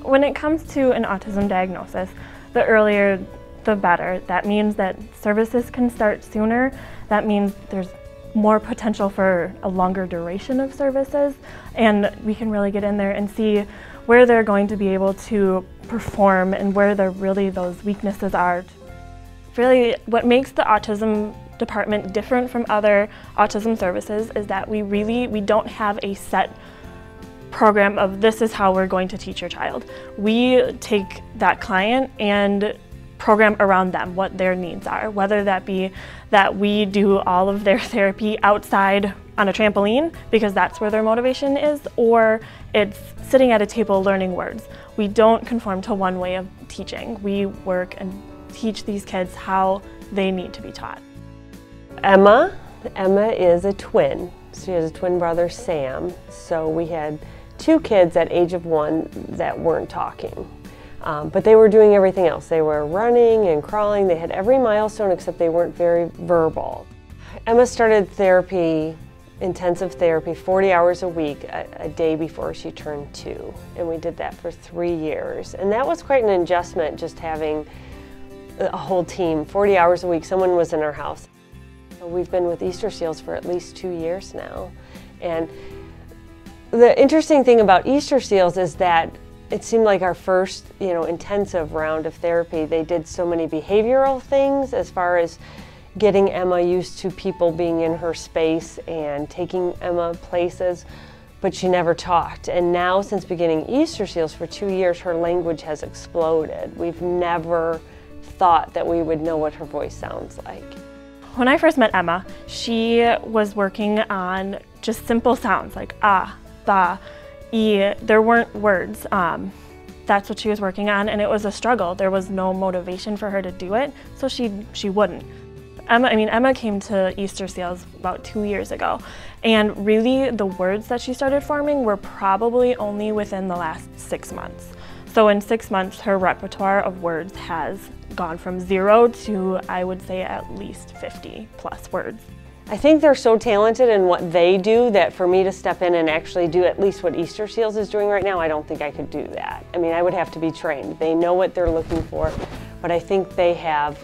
When it comes to an autism diagnosis, the earlier the better. That means that services can start sooner. That means there's more potential for a longer duration of services, and we can really get in there and see where they're going to be able to perform and where those weaknesses are. Really, what makes the autism department different from other autism services is that we don't have a set program of this is how we're going to teach your child. We take that client and program around them, what their needs are, whether that be that we do all of their therapy outside on a trampoline because that's where their motivation is, or it's sitting at a table learning words. We don't conform to one way of teaching. We work and teach these kids how they need to be taught. Emma is a twin. She has a twin brother, Sam. So we had 2 kids at age of 1 that weren't talking. But they were doing everything else. They were running and crawling. They had every milestone except they weren't very verbal. Emma started therapy, intensive therapy, 40 hours a week, a day before she turned 2. And we did that for 3 years. And that was quite an adjustment, just having a whole team, 40 hours a week. Someone was in our house. We've been with Easter Seals for at least 2 years now. And the interesting thing about Easter Seals is that it seemed like our first, intensive round of therapy. They did so many behavioral things as far as getting Emma used to people being in her space and taking Emma places, but she never talked. And now, since beginning Easter Seals for 2 years, her language has exploded. We've never thought that we would know what her voice sounds like. When I first met Emma, she was working on just simple sounds like ah, ba, e. There weren't words. That's what she was working on, and it was a struggle. There was no motivation for her to do it, so she wouldn't. Emma came to Easter Seals about 2 years ago, and really the words that she started forming were probably only within the last 6 months. So in 6 months, her repertoire of words has gone from 0 to, I would say, at least 50 plus words. I think they're so talented in what they do that for me to step in and actually do at least what Easter Seals is doing right now, I don't think I could do that. I would have to be trained. They know what they're looking for, but I think they have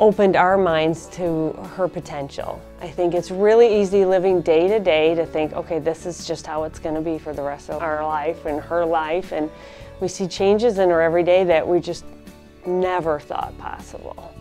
opened our minds to her potential. I think it's really easy living day to day to think, okay, this is just how it's going to be for the rest of our life and her life, and we see changes in her every day that we just never thought possible.